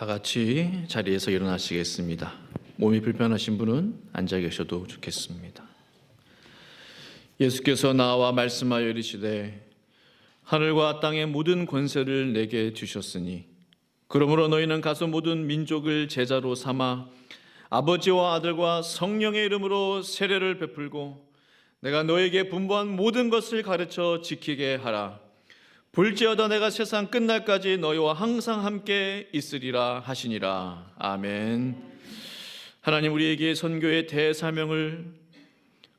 다 같이 자리에서 일어나시겠습니다. 몸이 불편하신 분은 앉아 계셔도 좋겠습니다. 예수께서 나와 말씀하여 이르시되 하늘과 땅의 모든 권세를 내게 주셨으니 그러므로 너희는 가서 모든 민족을 제자로 삼아 아버지와 아들과 성령의 이름으로 세례를 베풀고 내가 너에게 분부한 모든 것을 가르쳐 지키게 하라. 볼지어다 내가 세상 끝날까지 너희와 항상 함께 있으리라 하시니라. 아멘. 하나님, 우리에게 선교의 대사명을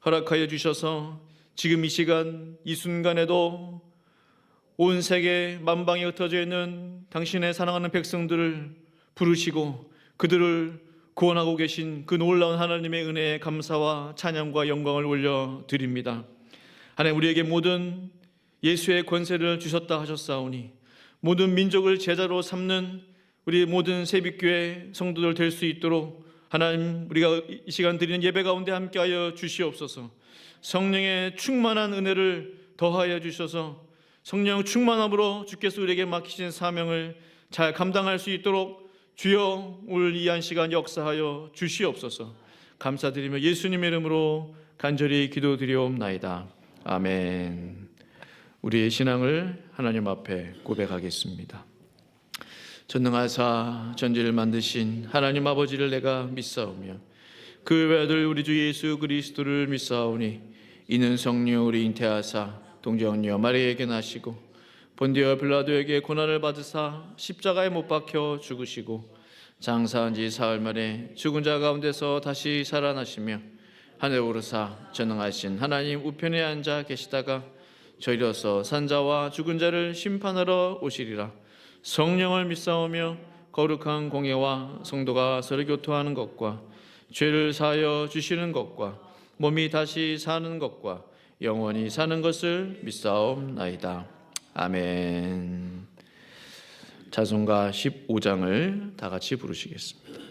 허락하여 주셔서 지금 이 시간 이 순간에도 온 세계 만방에 흩어져 있는 당신의 사랑하는 백성들을 부르시고 그들을 구원하고 계신 그 놀라운 하나님의 은혜에 감사와 찬양과 영광을 올려드립니다. 하나님, 우리에게 모든 예수의 권세를 주셨다 하셨사오니 모든 민족을 제자로 삼는 우리 모든 새빛교회 성도들 될 수 있도록 하나님, 우리가 이 시간 드리는 예배 가운데 함께하여 주시옵소서. 성령의 충만한 은혜를 더하여 주셔서 성령 충만함으로 주께서 우리에게 맡기신 사명을 잘 감당할 수 있도록 주여 오늘 이 한 시간 역사하여 주시옵소서. 감사드리며 예수님의 이름으로 간절히 기도드리옵나이다. 아멘. 우리의 신앙을 하나님 앞에 고백하겠습니다. 전능하사 전지를 만드신 하나님 아버지를 내가 믿사오며 그 외아들 우리 주 예수 그리스도를 믿사오니 이는 성령 우리 잉태하사 동정녀 마리아에게 나시고 본디오 빌라도에게 고난을 받으사 십자가에 못 박혀 죽으시고 장사한 지 사흘 만에 죽은 자 가운데서 다시 살아나시며 하늘 오르사 전능하신 하나님 우편에 앉아 계시다가 저희로서 산자와 죽은 자를 심판하러 오시리라. 성령을 믿사오며 거룩한 공예와 성도가 서로 교토하는 것과 죄를 사하여 주시는 것과 몸이 다시 사는 것과 영원히 사는 것을 믿사옵나이다. 아멘. 자송가 15장을 다 같이 부르시겠습니다.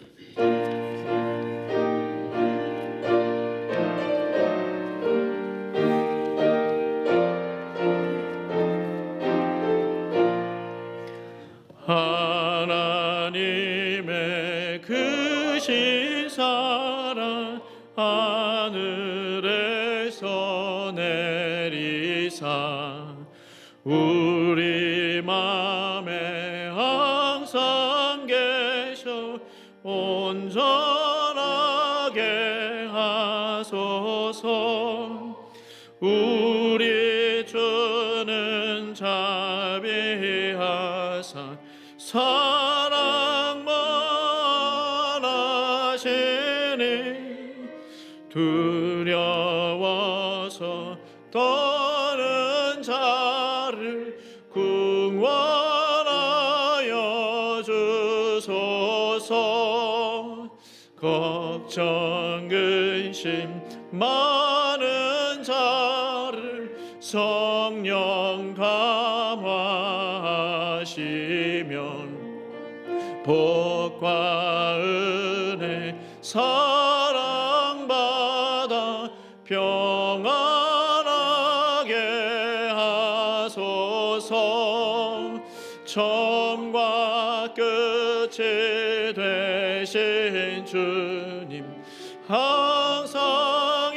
하나님의 크신 사랑 하늘에서 내리사 우리 맘에 항상 계셔 온전하게 하소서. 우리 주는 자비하사 사랑만 하시니 두려워서 떠는 자를 구원하여 주소서. 걱정 근심 많은 자를 성령 감화하시면 복과 은혜 사랑받아 평안하게 하소서. 처음과 끝이 되신 주님 항상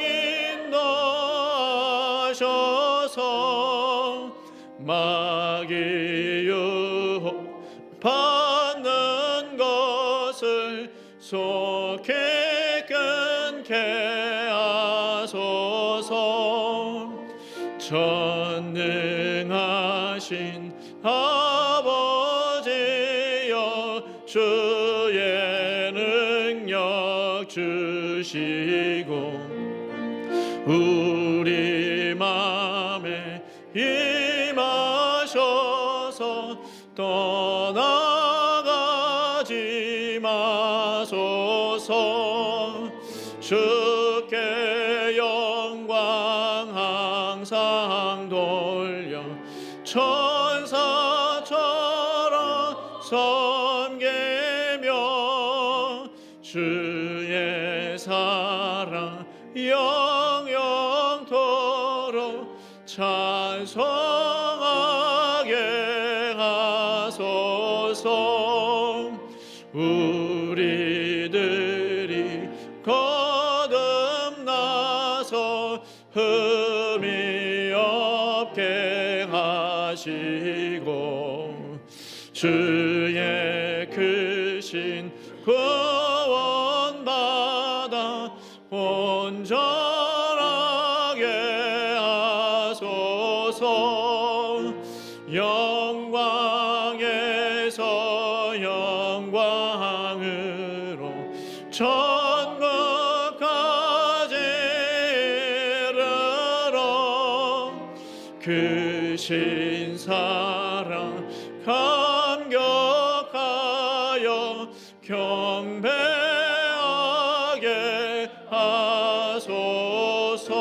인도하셔서 마귀 유혹 받는 것을 속히 끊게 하소서. 전능하신 아버지여 주의 능력 주시고 우리 맘에 임하셔서 떠나가지 마소서. 주께 영광 항상 돌려 천사처럼 섬기며 주의 사랑 영영토록 찬송하게 하소서. 하시고 주의 크신 구원받아 온전하게 하소서. 영광에서 영광으로 천국까지 이르러 크신 사랑 감격하여 경배하게 하소서.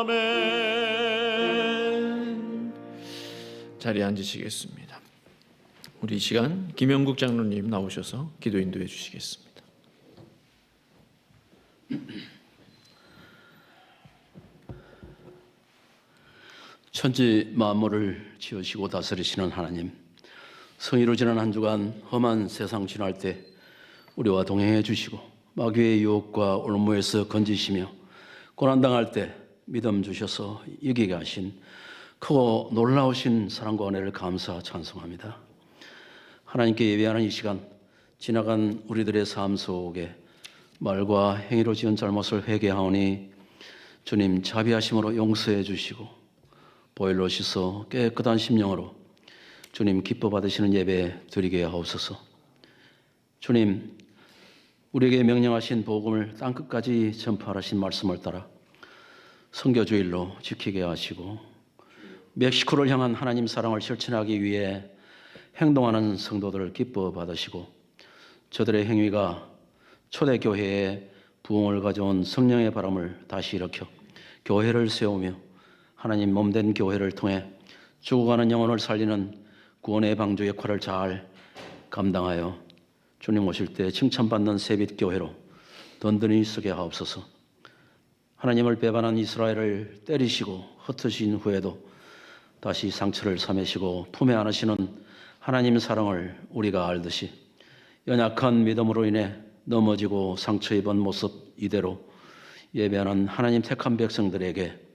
아멘. 자리에 앉으시겠습니다. 우리 이 시간 김영국 장로님 나오셔서 기도 인도해 주시겠습니다. 천지 만물을 지으시고 다스리시는 하나님, 성의로 지난 한 주간 험한 세상 지날 때 우리와 동행해 주시고 마귀의 유혹과 올무에서 건지시며 고난당할 때 믿음 주셔서 이기게 하신 크고 놀라우신 사랑과 은혜를 감사 찬송합니다. 하나님께 예배하는 이 시간, 지나간 우리들의 삶 속에 말과 행위로 지은 잘못을 회개하오니 주님 자비하심으로 용서해 주시고 보혈로 씻어 깨끗한 심령으로 주님 기뻐 받으시는 예배 드리게 하옵소서. 주님, 우리에게 명령하신 복음을 땅끝까지 전파하신 말씀을 따라 선교주일로 지키게 하시고 멕시코를 향한 하나님 사랑을 실천하기 위해 행동하는 성도들을 기뻐 받으시고 저들의 행위가 초대교회에 부흥을 가져온 성령의 바람을 다시 일으켜 교회를 세우며 하나님 몸된 교회를 통해 죽어가는 영혼을 살리는 구원의 방주 역할을 잘 감당하여 주님 오실 때 칭찬받는 세빛교회로 든든히 서게 하옵소서. 하나님을 배반한 이스라엘을 때리시고 흩으신 후에도 다시 상처를 삼으시고 품에 안으시는 하나님 사랑을 우리가 알듯이 연약한 믿음으로 인해 넘어지고 상처 입은 모습 이대로 예배하는 하나님 택한 백성들에게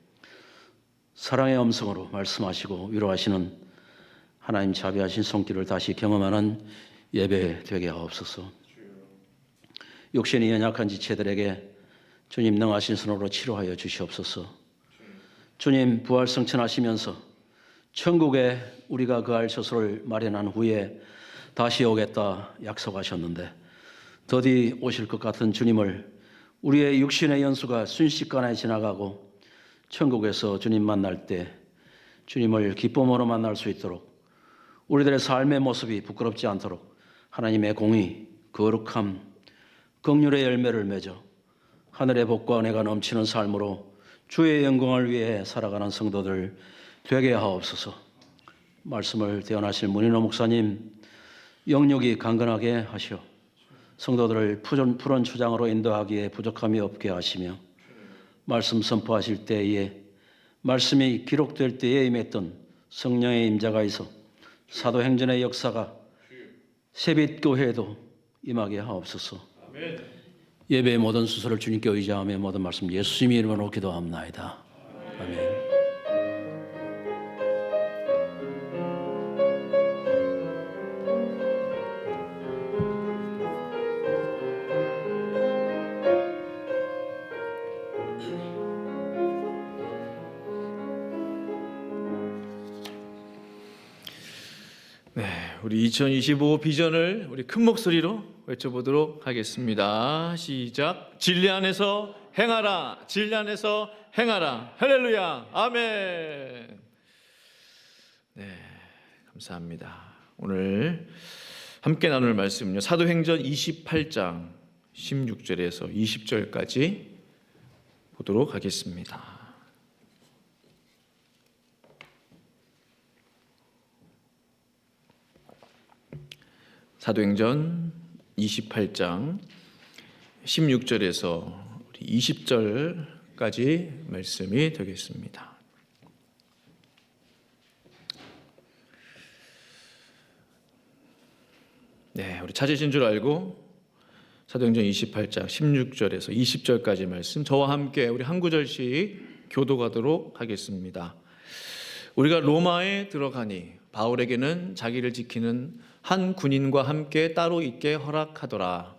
사랑의 음성으로 말씀하시고 위로하시는 하나님 자비하신 손길을 다시 경험하는 예배 되게 하옵소서. 육신이 연약한 지체들에게 주님 능하신 손으로 치료하여 주시옵소서. 주님 부활 성천하시면서 천국에 우리가 거할 처소를 마련한 후에 다시 오겠다 약속하셨는데 더디 오실 것 같은 주님을 우리의 육신의 연수가 순식간에 지나가고 천국에서 주님 만날 때 주님을 기쁨으로 만날 수 있도록 우리들의 삶의 모습이 부끄럽지 않도록 하나님의 공의, 거룩함, 긍휼의 열매를 맺어 하늘의 복과 은혜가 넘치는 삶으로 주의 영광을 위해 살아가는 성도들 되게 하옵소서. 말씀을 대언하실 문인호 목사님 영육이 강건하게 하시어 성도들을 푸른 초장으로 인도하기에 부족함이 없게 하시며 말씀 선포하실 때에 말씀이 기록될 때에 임했던 성령의 임자가 있어 사도행전의 역사가 세빛교회에도 임하게 하옵소서. 예배의 모든 수소를 주님께 의지하며 모든 말씀 예수님의 이름으로 기도합나이다. 아멘. 우리 2025 비전을 우리 큰 목소리로 외쳐보도록 하겠습니다. 시작. 진리 안에서 행하라. 진리 안에서 행하라. 할렐루야. 아멘. 네, 감사합니다. 오늘 함께 나눌 말씀은요, 사도행전 28장 16절에서 20절까지 보도록 하겠습니다. 사도행전 28장 16절에서 20절까지 말씀이 되겠습니다. 네, 우리 찾으신 줄 알고 사도행전 28장 16절에서 20절까지 말씀 저와 함께 우리 한 구절씩 교도하도록 하겠습니다. 우리가 로마에 들어가니 바울에게는 자기를 지키는 한 군인과 함께 따로 있게 허락하더라.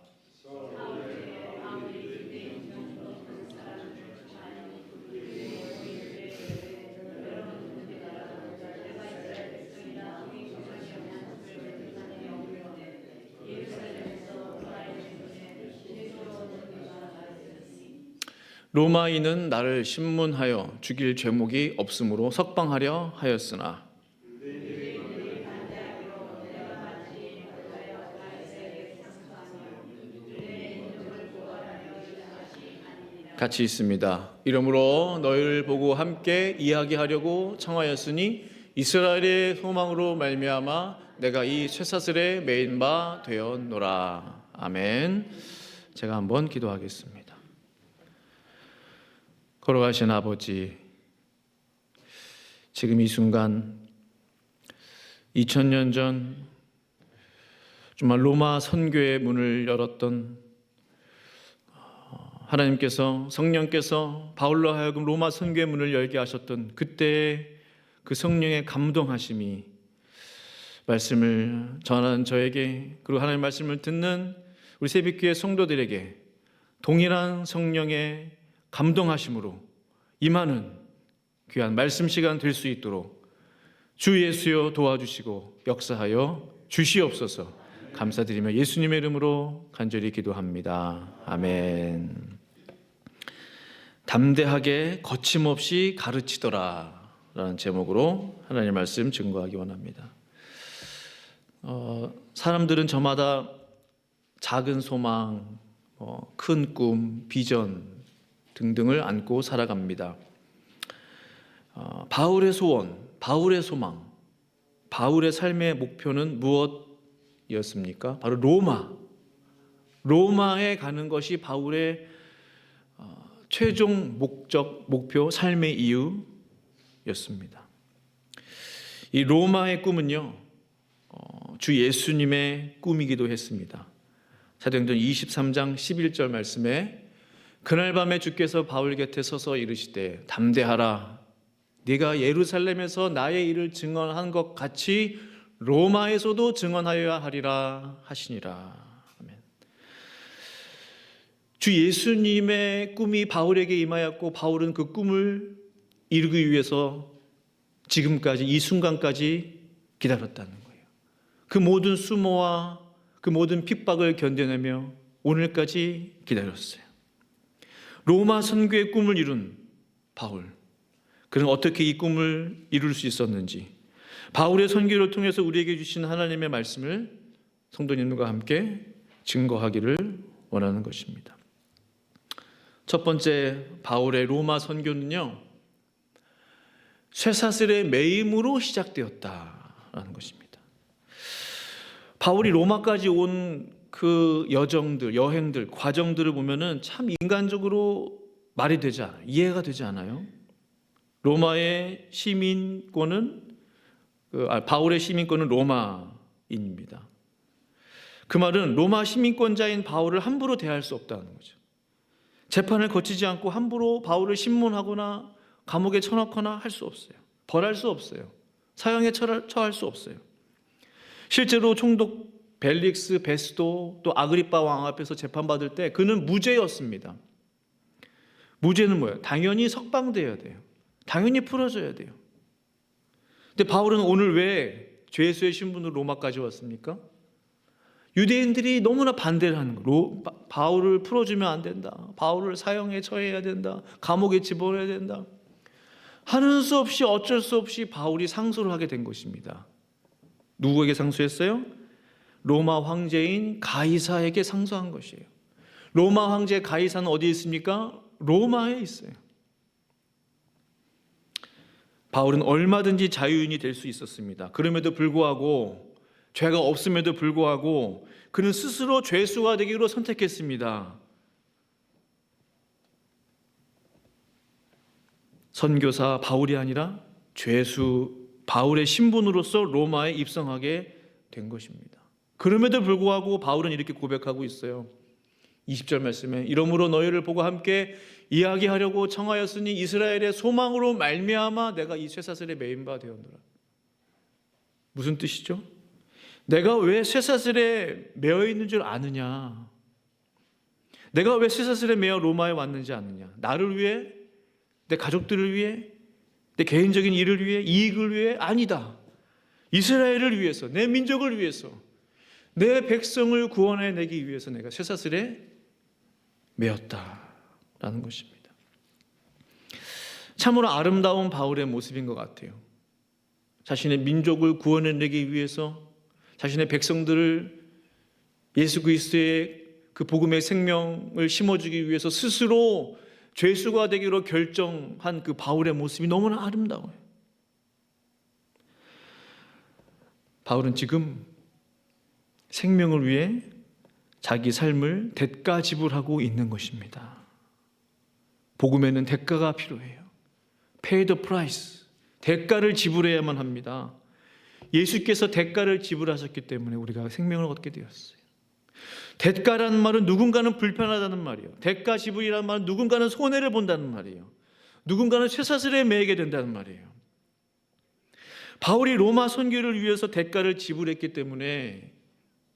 로마인은 나를 신문하여 죽일 죄목이 없으므로 석방하려 하였으나 같이 있습니다. 이러므로 너희를 보고 함께 이야기하려고 청하였으니 이스라엘의 소망으로 말미암아 내가 이 쇠사슬에 매인 바 되었노라. 아멘. 제가 한번 기도하겠습니다. 걸어가신 아버지, 지금 이 순간 2000년 전 정말 로마 선교의 문을 열었던 하나님께서, 성령께서 바울로 하여금 로마 선교의 문을 열게 하셨던 그때의 그 성령의 감동하심이 말씀을 전하는 저에게, 그리고 하나님의 말씀을 듣는 우리 새벽교회 성도들에게 동일한 성령의 감동하심으로 임하는 귀한 말씀 시간 될 수 있도록 주 예수여 도와주시고 역사하여 주시옵소서. 감사드리며 예수님의 이름으로 간절히 기도합니다. 아멘. 담대하게 거침없이 가르치더라 라는 제목으로 하나님의 말씀 증거하기 원합니다. 사람들은 저마다 작은 소망, 큰 꿈, 비전 등등을 안고 살아갑니다. 바울의 소원, 바울의 소망, 바울의 삶의 목표는 무엇이었습니까? 바로 로마에 가는 것이 바울의 최종 목표, 삶의 이유였습니다. 이 로마의 꿈은요, 주 예수님의 꿈이기도 했습니다. 사도행전 23장 11절 말씀에 그날 밤에 주께서 바울 곁에 서서 이르시되 담대하라, 네가 예루살렘에서 나의 일을 증언한 것 같이 로마에서도 증언하여야 하리라 하시니라. 아멘. 주 예수님의 꿈이 바울에게 임하였고 바울은 그 꿈을 이루기 위해서 지금까지 이 순간까지 기다렸다는 거예요. 그 모든 수모와 그 모든 핍박을 견뎌내며 오늘까지 기다렸어요. 로마 선교의 꿈을 이룬 바울, 그는 어떻게 이 꿈을 이룰 수 있었는지, 바울의 선교를 통해서 우리에게 주신 하나님의 말씀을 성도님들과 함께 증거하기를 원하는 것입니다. 첫 번째, 바울의 로마 선교는요, 쇠사슬의 매임으로 시작되었다라는 것입니다. 바울이 로마까지 온 그 여정들, 여행들, 과정들을 보면은 참 인간적으로 말이 되지 않아요. 이해가 되지 않아요. 로마의 시민권은 바울의 시민권은 로마인입니다. 그 말은 로마 시민권자인 바울을 함부로 대할 수 없다는 거죠. 재판을 거치지 않고 함부로 바울을 신문하거나 감옥에 쳐넣거나 할 수 없어요. 벌할 수 없어요. 사형에 처할 수 없어요. 실제로 총독 벨릭스 베스도 또 아그리빠 왕 앞에서 재판받을 때 그는 무죄였습니다. 무죄는 뭐예요? 당연히 석방돼야 돼요. 당연히 풀어져야 돼요. 근데 바울은 오늘 왜 죄수의 신분으로 로마까지 왔습니까? 유대인들이 너무나 반대를 하는 거예요. 바울을 풀어주면 안 된다. 바울을 사형에 처해야 된다. 감옥에 집어넣어야 된다. 하는 수 없이 어쩔 수 없이 바울이 상소를 하게 된 것입니다. 누구에게 상소했어요? 로마 황제인 가이사에게 상소한 것이에요. 로마 황제 가이사는 어디에 있습니까? 로마에 있어요. 바울은 얼마든지 자유인이 될 수 있었습니다. 그럼에도 불구하고, 죄가 없음에도 불구하고 그는 스스로 죄수가 되기로 선택했습니다. 선교사 바울이 아니라 죄수 바울의 신분으로서 로마에 입성하게 된 것입니다. 그럼에도 불구하고 바울은 이렇게 고백하고 있어요. 20절 말씀에 이러므로 너희를 보고 함께 이야기하려고 청하였으니 이스라엘의 소망으로 말미암아 내가 이 쇠사슬에 매인 바 되었노라. 무슨 뜻이죠? 내가 왜 쇠사슬에 매어 있는 줄 아느냐? 내가 왜 쇠사슬에 매어 로마에 왔는지 아느냐? 나를 위해? 내 가족들을 위해? 내 개인적인 일을 위해? 이익을 위해? 아니다. 이스라엘을 위해서, 내 민족을 위해서, 내 백성을 구원해내기 위해서 내가 쇠사슬에 매었다라는 것입니다. 참으로 아름다운 바울의 모습인 것 같아요. 자신의 민족을 구원해내기 위해서 자신의 백성들을 예수 그리스도의 그 복음의 생명을 심어주기 위해서 스스로 죄수가 되기로 결정한 그 바울의 모습이 너무나 아름다워요. 바울은 지금 생명을 위해 자기 삶을 대가 지불하고 있는 것입니다. 복음에는 대가가 필요해요. Pay the price. 대가를 지불해야만 합니다. 예수께서 대가를 지불하셨기 때문에 우리가 생명을 얻게 되었어요. 대가라는 말은 누군가는 불편하다는 말이에요. 대가 지불이라는 말은 누군가는 손해를 본다는 말이에요. 누군가는 쇠사슬에 매이게 된다는 말이에요. 바울이 로마 선교를 위해서 대가를 지불했기 때문에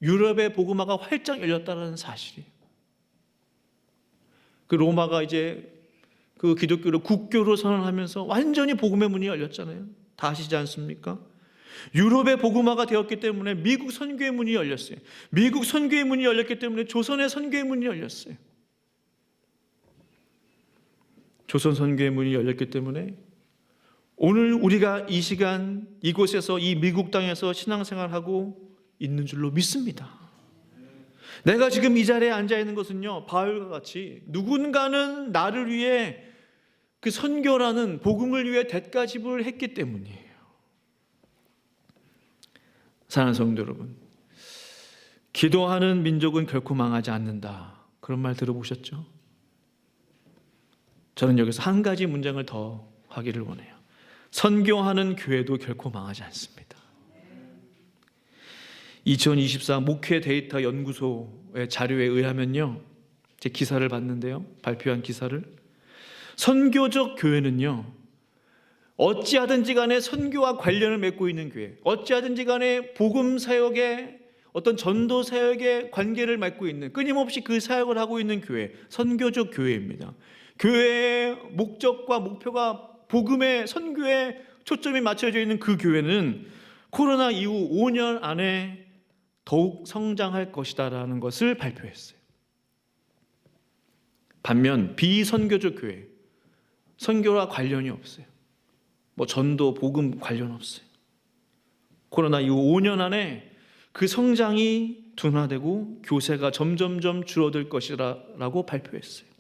유럽의 복음화가 활짝 열렸다는 사실이에요. 그 로마가 이제 그 기독교를 국교로 선언하면서 완전히 복음의 문이 열렸잖아요. 다 아시지 않습니까? 유럽의 복음화가 되었기 때문에 미국 선교의 문이 열렸어요. 미국 선교의 문이 열렸기 때문에 조선의 선교의 문이 열렸어요. 조선 선교의 문이 열렸기 때문에 오늘 우리가 이 시간 이곳에서 이 미국 땅에서 신앙생활하고 있는 줄로 믿습니다. 내가 지금 이 자리에 앉아 있는 것은요, 바울과 같이 누군가는 나를 위해 그 선교라는 복음을 위해 대가 지불을 했기 때문이에요. 사랑하는 성도 여러분, 기도하는 민족은 결코 망하지 않는다. 그런 말 들어보셨죠? 저는 여기서 한 가지 문장을 더 하기를 원해요. 선교하는 교회도 결코 망하지 않습니다. 2024 목회 데이터 연구소의 자료에 의하면요, 제 기사를 봤는데요, 발표한 기사를, 선교적 교회는요, 어찌하든지 간에 선교와 관련을 맺고 있는 교회, 어찌하든지 간에 복음 사역에 어떤 전도 사역에 관계를 맺고 있는, 끊임없이 그 사역을 하고 있는 교회, 선교적 교회입니다. 교회의 목적과 목표가 복음의 선교에 초점이 맞춰져 있는 그 교회는 코로나 이후 5년 안에 더욱 성장할 것이다라는 것을 발표했어요. 반면 비선교적 교회, 선교와 관련이 없어요. 뭐 전도, 복음 관련 없어요. 코로나 이후 5년 안에 그 성장이 둔화되고 교세가 점점점 줄어들 것이라고 발표했어요.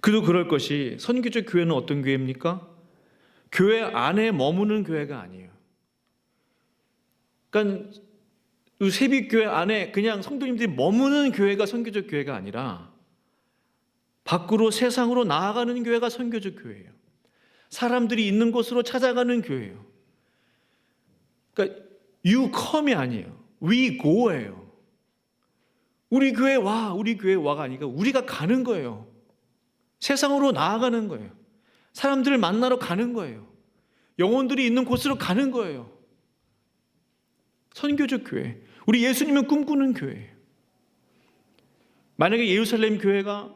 그도 그럴 것이 선교적 교회는 어떤 교회입니까? 교회 안에 머무는 교회가 아니에요. 그러니까 세빛교회 안에 그냥 성도님들이 머무는 교회가 선교적 교회가 아니라 밖으로 세상으로 나아가는 교회가 선교적 교회예요. 사람들이 있는 곳으로 찾아가는 교회예요. 그러니까 you come이 아니에요. we go예요. 우리 교회 와, 우리 교회 와가 아니라 우리가 가는 거예요. 세상으로 나아가는 거예요. 사람들을 만나러 가는 거예요. 영혼들이 있는 곳으로 가는 거예요. 선교적 교회. 우리 예수님은 꿈꾸는 교회예요. 만약에 예루살렘 교회가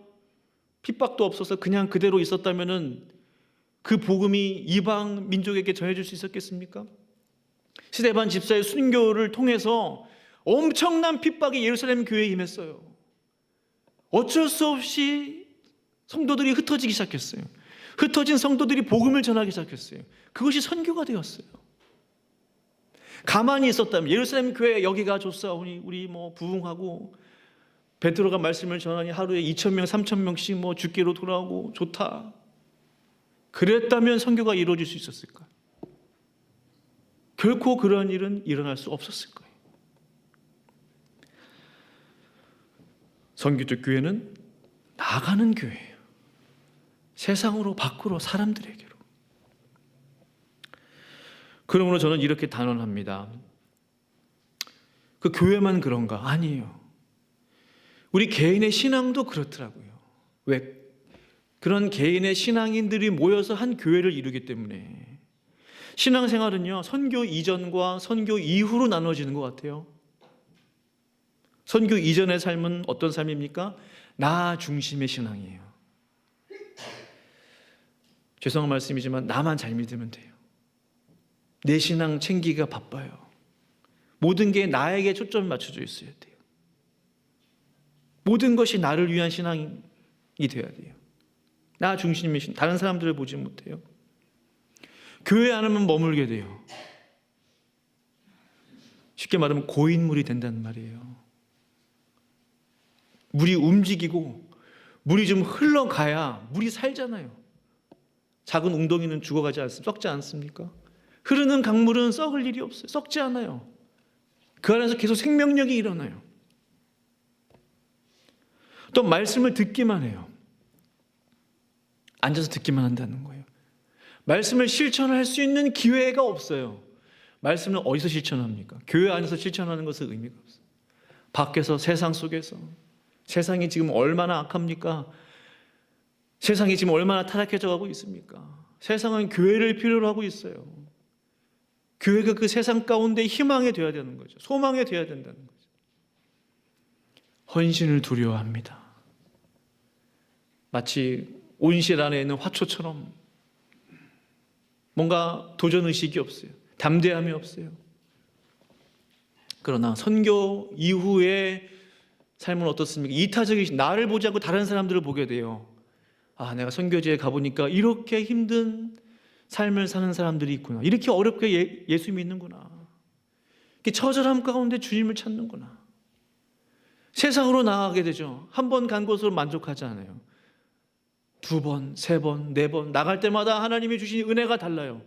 핍박도 없어서 그냥 그대로 있었다면은 그 복음이 이방 민족에게 전해질 수 있었겠습니까? 스데반 집사의 순교를 통해서 엄청난 핍박이 예루살렘 교회에 임했어요. 어쩔 수 없이 성도들이 흩어지기 시작했어요. 흩어진 성도들이 복음을 전하기 시작했어요. 그것이 선교가 되었어요. 가만히 있었다면 예루살렘 교회 여기가 좋사오니 우리 뭐 부흥하고 베드로가 말씀을 전하니 하루에 2,000명, 3,000명씩 뭐 주께로 돌아오고 좋다. 그랬다면 선교가 이루어질 수 있었을까? 결코 그런 일은 일어날 수 없었을 거예요. 선교적 교회는 나가는 교회예요. 세상으로, 밖으로, 사람들에게로. 그러므로 저는 이렇게 단언합니다. 그 교회만 그런가? 아니에요. 우리 개인의 신앙도 그렇더라고요. 왜? 그런 개인의 신앙인들이 모여서 한 교회를 이루기 때문에. 신앙생활은요, 선교 이전과 선교 이후로 나눠지는 것 같아요. 선교 이전의 삶은 어떤 삶입니까? 나 중심의 신앙이에요. 죄송한 말씀이지만 나만 잘 믿으면 돼요. 내 신앙 챙기기가 바빠요. 모든 게 나에게 초점이 맞춰져 있어야 돼요. 모든 것이 나를 위한 신앙이 돼야 돼요. 나 중심의 신앙, 다른 사람들을 보지 못해요. 교회 안에만 머물게 돼요. 쉽게 말하면 고인물이 된다는 말이에요. 물이 움직이고 물이 좀 흘러가야 물이 살잖아요. 작은 웅덩이는 죽어가지 않습니까? 썩지 않습니까? 흐르는 강물은 썩을 일이 없어요. 썩지 않아요. 그 안에서 계속 생명력이 일어나요. 또 말씀을 듣기만 해요. 앉아서 듣기만 한다는 거예요. 말씀을 실천할 수 있는 기회가 없어요. 말씀을 어디서 실천합니까? 교회 안에서 실천하는 것은 의미가 없어요. 밖에서, 세상 속에서. 세상이 지금 얼마나 악합니까? 세상이 지금 얼마나 타락해져 가고 있습니까? 세상은 교회를 필요로 하고 있어요. 교회가 그 세상 가운데 희망이 되어야 되는 거죠. 소망이 되어야 된다는 거죠. 헌신을 두려워합니다. 마치 온실 안에 있는 화초처럼 뭔가 도전의식이 없어요. 담대함이 없어요. 그러나 선교 이후의 삶은 어떻습니까? 이타적인, 나를 보지 않고 다른 사람들을 보게 돼요. 아, 내가 선교지에 가보니까 이렇게 힘든 삶을 사는 사람들이 있구나. 이렇게 어렵게 예수 믿는구나. 이렇게 처절함 가운데 주님을 찾는구나. 세상으로 나아가게 되죠. 한 번 간 곳으로 만족하지 않아요. 2번, 3번, 4번 나갈 때마다 하나님이 주신 은혜가 달라요.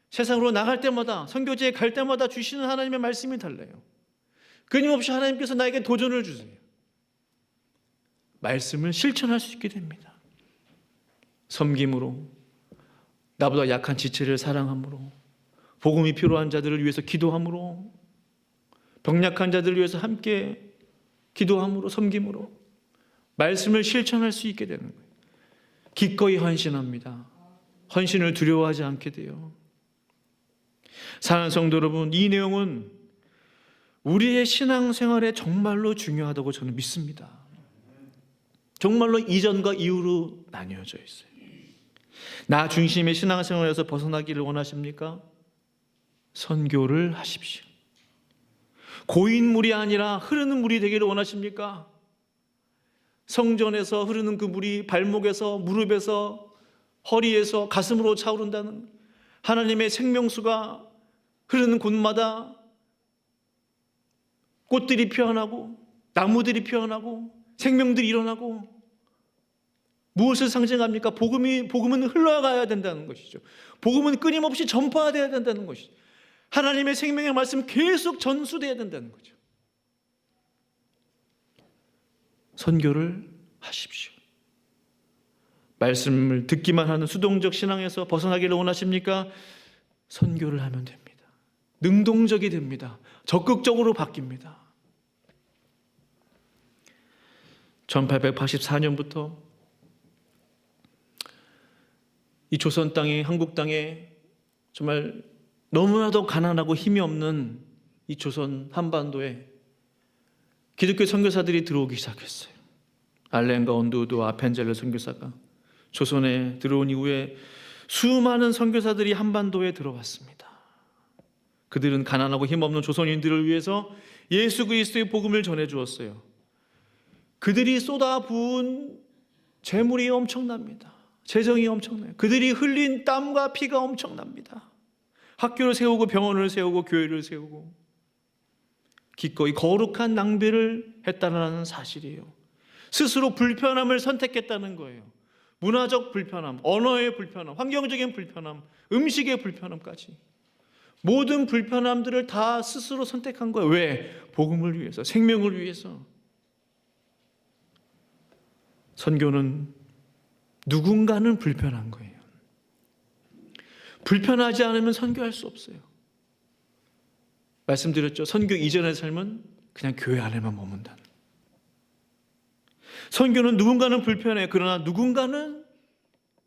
세상으로 나갈 때마다, 선교지에 갈 때마다 주시는 하나님의 말씀이 달라요. 끊임없이 하나님께서 나에게 도전을 주세요. 말씀을 실천할 수 있게 됩니다. 섬김으로, 나보다 약한 지체를 사랑함으로, 복음이 필요한 자들을 위해서 기도함으로, 병약한 자들을 위해서 함께 기도함으로, 섬김으로 말씀을 실천할 수 있게 되는 거예요. 기꺼이 헌신합니다. 헌신을 두려워하지 않게 돼요. 사랑하는 성도 여러분, 이 내용은 우리의 신앙생활에 정말로 중요하다고 저는 믿습니다. 정말로 이전과 이후로 나뉘어져 있어요. 나 중심의 신앙생활에서 벗어나기를 원하십니까? 선교를 하십시오. 고인물이 아니라 흐르는 물이 되기를 원하십니까? 성전에서 흐르는 그 물이 발목에서, 무릎에서, 허리에서, 가슴으로 차오른다는 하나님의 생명수가 흐르는 곳마다 꽃들이 피어나고 나무들이 피어나고 생명들이 일어나고, 무엇을 상징합니까? 복음은 흘러가야 된다는 것이죠. 복음은 끊임없이 전파되어야 된다는 것이죠. 하나님의 생명의 말씀 계속 전수되어야 된다는 거죠. 선교를 하십시오. 말씀을 듣기만 하는 수동적 신앙에서 벗어나기를 원하십니까? 선교를 하면 됩니다. 능동적이 됩니다. 적극적으로 바뀝니다. 1884년부터 이 조선 땅에, 한국 땅에 정말 너무나도 가난하고 힘이 없는 이 조선 한반도에 기독교 선교사들이 들어오기 시작했어요. 알렌과 온두우드 아펜젤러 선교사가 조선에 들어온 이후에 수많은 선교사들이 한반도에 들어왔습니다. 그들은 가난하고 힘없는 조선인들을 위해서 예수 그리스도의 복음을 전해 주었어요. 그들이 쏟아부은 재물이 엄청납니다. 재정이 엄청나요. 그들이 흘린 땀과 피가 엄청납니다. 학교를 세우고 병원을 세우고 교회를 세우고 기꺼이 거룩한 낭비를 했다는 사실이에요. 스스로 불편함을 선택했다는 거예요. 문화적 불편함, 언어의 불편함, 환경적인 불편함, 음식의 불편함까지 모든 불편함들을 다 스스로 선택한 거예요. 왜? 복음을 위해서, 생명을 위해서. 선교는 누군가는 불편한 거예요. 불편하지 않으면 선교할 수 없어요. 말씀드렸죠. 선교 이전의 삶은 그냥 교회 안에만 머문다는. 선교는 누군가는 불편해. 그러나 누군가는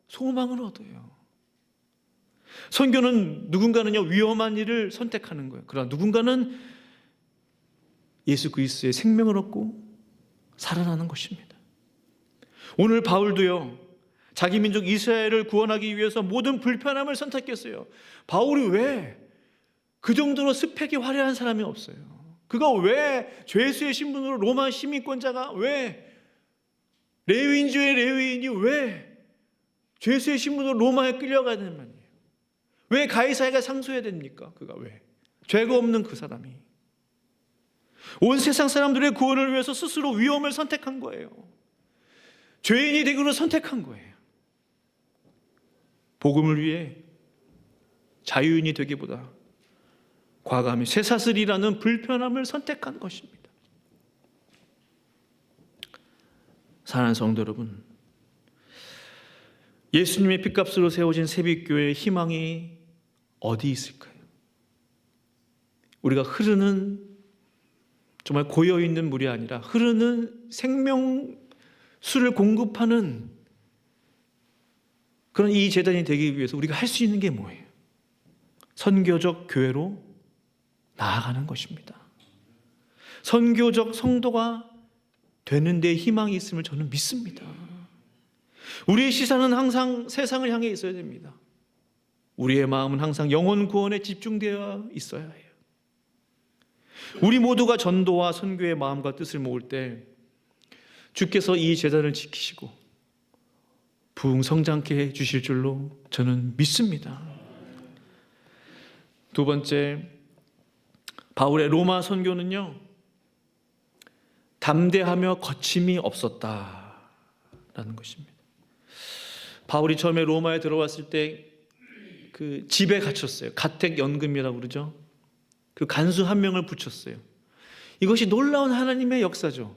소망을 얻어요. 선교는 누군가는요 위험한 일을 선택하는 거예요. 그러나 누군가는 예수 그리스도의 생명을 얻고 살아나는 것입니다. 오늘 바울도요 자기 민족 이스라엘을 구원하기 위해서 모든 불편함을 선택했어요. 바울이 왜 그 정도로 스펙이 화려한 사람이 없어요. 그가 왜 죄수의 신분으로 로마 시민권자가 왜 레위인 중에 레위인이 왜 죄수의 신분으로 로마에 끌려가야 되는 말이에요. 왜 가이사랴가 상소해야 됩니까? 그가 왜? 죄가 없는 그 사람이 온 세상 사람들의 구원을 위해서 스스로 위험을 선택한 거예요. 죄인이 되기로 선택한 거예요. 복음을 위해 자유인이 되기보다 과감히 쇠사슬이라는 불편함을 선택한 것입니다. 사랑하는 성도 여러분, 예수님의 핏값으로 세워진 새빛교회의 희망이 어디 있을까요? 우리가 흐르는 정말 고여있는 물이 아니라 흐르는 생명수를 공급하는 그런 이 재단이 되기 위해서 우리가 할 수 있는 게 뭐예요? 선교적 교회로 나아가는 것입니다. 선교적 성도가 되는 데 희망이 있음을 저는 믿습니다. 우리의 시선은 항상 세상을 향해 있어야 됩니다. 우리의 마음은 항상 영혼 구원에 집중되어 있어야 해요. 우리 모두가 전도와 선교의 마음과 뜻을 모을 때 주께서 이 제단을 지키시고 부흥성장케 해 주실 줄로 저는 믿습니다. 두 번째, 바울의 로마 선교는요 담대하며 거침이 없었다라는 것입니다. 바울이 처음에 로마에 들어왔을 때 그 집에 갇혔어요. 가택연금이라고 그러죠. 그 간수 한 명을 붙였어요. 이것이 놀라운 하나님의 역사죠.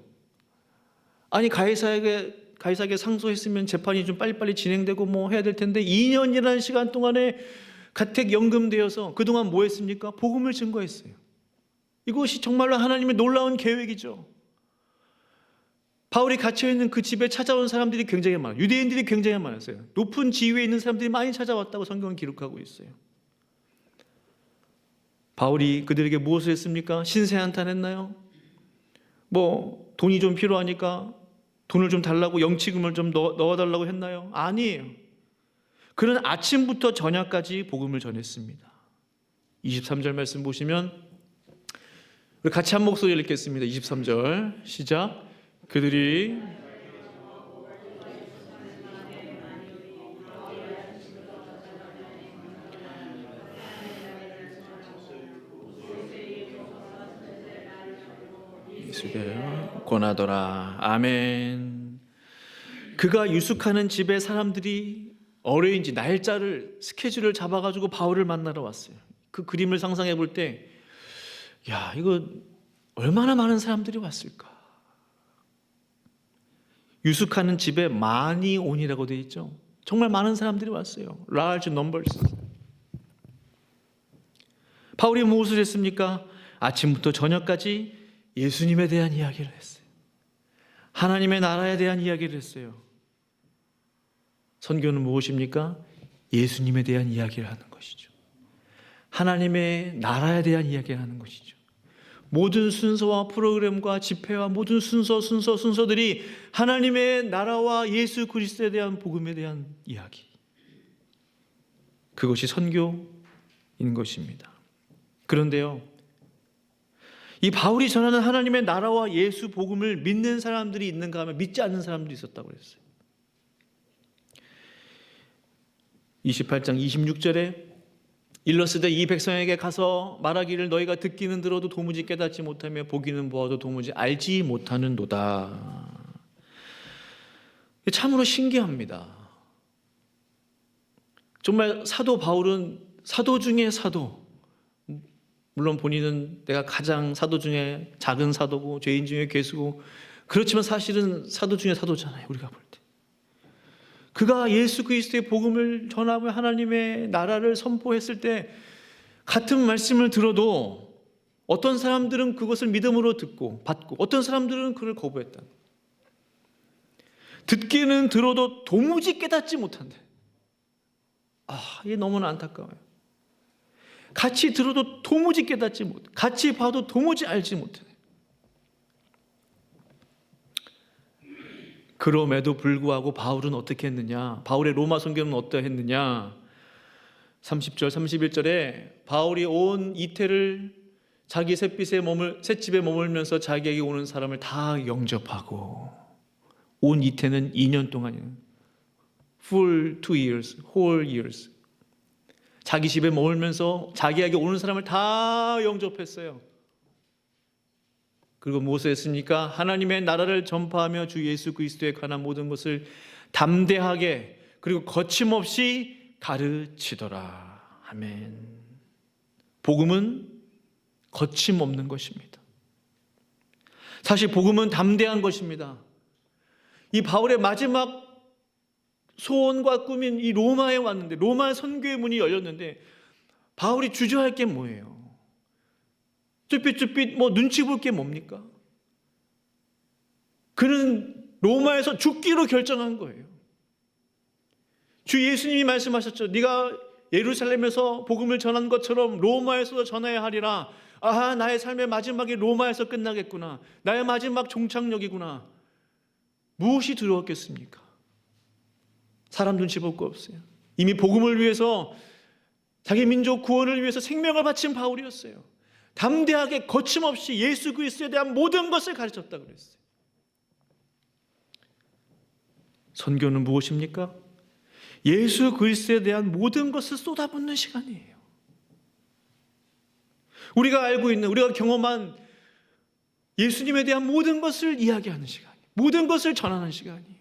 아니 가이사에게 상소했으면 재판이 좀 빨리빨리 진행되고 뭐 해야 될 텐데 2년이라는 시간 동안에 가택연금되어서 그동안 뭐 했습니까? 복음을 증거했어요. 이것이 정말로 하나님의 놀라운 계획이죠. 바울이 갇혀있는 그 집에 찾아온 사람들이 굉장히 많아요. 유대인들이 굉장히 많았어요. 높은 지위에 있는 사람들이 많이 찾아왔다고 성경은 기록하고 있어요. 바울이 그들에게 무엇을 했습니까? 신세한탄했나요? 뭐 돈이 좀 필요하니까 돈을 좀 달라고 영치금을 좀 넣어달라고 했나요? 아니에요. 그는 아침부터 저녁까지 복음을 전했습니다. 23절 말씀 보시면 우리 같이 한 목소리를 읽겠습니다. 23절 시작. 그들이 예수께로 권하더라. 아멘. 그가 유숙하는 집에 사람들이 어레인지 날짜를 스케줄을 잡아가지고 바울을 만나러 왔어요. 그 그림을 상상해 볼 때, 야 이거 얼마나 많은 사람들이 왔을까? 유숙하는 집에 많이 온이라고 되어 있죠. 정말 많은 사람들이 왔어요. Large numbers. 바울이 무엇을 했습니까? 아침부터 저녁까지 예수님에 대한 이야기를 했어요. 하나님의 나라에 대한 이야기를 했어요. 선교는 무엇입니까? 예수님에 대한 이야기를 하는 것이죠. 하나님의 나라에 대한 이야기를 하는 것이죠. 모든 순서와 프로그램과 집회와 모든 순서들이 하나님의 나라와 예수 그리스도에 대한 복음에 대한 이야기. 그것이 선교인 것입니다. 그런데요, 이 바울이 전하는 하나님의 나라와 예수 복음을 믿는 사람들이 있는가 하면 믿지 않는 사람들이 있었다고 그랬어요. 28장 26절에 일러스되 이 백성에게 가서 말하기를 너희가 듣기는 들어도 도무지 깨닫지 못하며 보기는 보아도 도무지 알지 못하는도다. 참으로 신기합니다. 정말 사도 바울은 사도 중에 사도, 물론 본인은 내가 가장 사도 중에 작은 사도고 죄인 중에 괴수고, 그렇지만 사실은 사도 중에 사도잖아요. 우리가 볼 때 그가 예수 그리스도의 복음을 전하며 하나님의 나라를 선포했을 때 같은 말씀을 들어도 어떤 사람들은 그것을 믿음으로 듣고 받고 어떤 사람들은 그를 거부했다. 듣기는 들어도 도무지 깨닫지 못한대. 이게 너무나 안타까워요. 같이 들어도 도무지 깨닫지 못해. 같이 봐도 도무지 알지 못해. 그럼에도 불구하고 바울은 어떻게 했느냐? 바울의 로마 선교는 어떠했느냐? 30절, 31절에 바울이 온 이태를 자기 셋집에 머물면서 자기에게 오는 사람을 다 영접하고, 온 이태는 2년 동안이에요. Full 2 years, whole years. 자기 집에 머물면서 자기에게 오는 사람을 다 영접했어요. 그리고 무엇을 했습니까? 하나님의 나라를 전파하며 주 예수 그리스도에 관한 모든 것을 담대하게 그리고 거침없이 가르치더라. 아멘. 복음은 거침없는 것입니다. 사실 복음은 담대한 것입니다. 이 바울의 마지막 소원과 꿈인 이 로마에 왔는데, 로마 선교의 문이 열렸는데 바울이 주저할 게 뭐예요? 쭈삣쭈삣 눈치 볼 게 뭡니까? 그는 로마에서 죽기로 결정한 거예요. 주 예수님이 말씀하셨죠. 네가 예루살렘에서 복음을 전한 것처럼 로마에서도 전해야 하리라. 나의 삶의 마지막이 로마에서 끝나겠구나. 나의 마지막 종착역이구나. 무엇이 두려웠겠습니까? 사람 눈치 볼 거 없어요. 이미 복음을 위해서, 자기 민족 구원을 위해서 생명을 바친 바울이었어요. 담대하게 거침없이 예수 그리스도에 대한 모든 것을 가르쳤다고 그랬어요. 선교는 무엇입니까? 예수 그리스도에 대한 모든 것을 쏟아붓는 시간이에요. 우리가 알고 있는, 우리가 경험한 예수님에 대한 모든 것을 이야기하는 시간이에요. 모든 것을 전하는 시간이에요.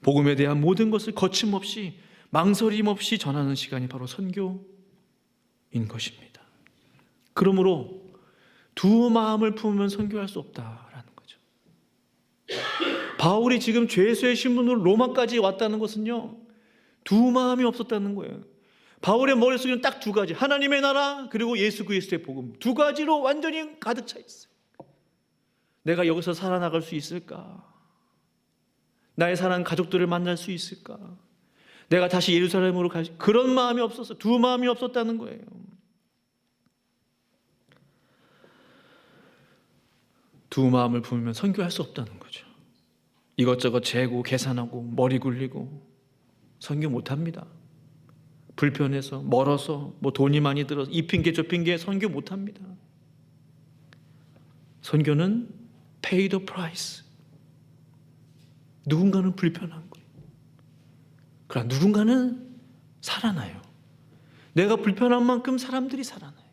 복음에 대한 모든 것을 거침없이, 망설임 없이 전하는 시간이 바로 선교인 것입니다. 그러므로 두 마음을 품으면 선교할 수 없다라는 거죠. 바울이 지금 죄수의 신분으로 로마까지 왔다는 것은요, 두 마음이 없었다는 거예요. 바울의 머릿속에는 딱 두 가지, 하나님의 나라 그리고 예수 그리스도의 복음, 두 가지로 완전히 가득 차 있어요. 내가 여기서 살아나갈 수 있을까? 나의 사랑하는 가족들을 만날 수 있을까? 내가 다시 예루살렘으로 그런 마음이 없었어. 두 마음이 없었다는 거예요. 두 마음을 품으면 선교할 수 없다는 거죠. 이것저것 재고 계산하고 머리 굴리고 선교 못합니다. 불편해서, 멀어서, 돈이 많이 들어서, 이 핑계 저 핑계 선교 못합니다. 선교는 pay the price. 누군가는 불편한 거예요. 그러나 누군가는 살아나요. 내가 불편한 만큼 사람들이 살아나요.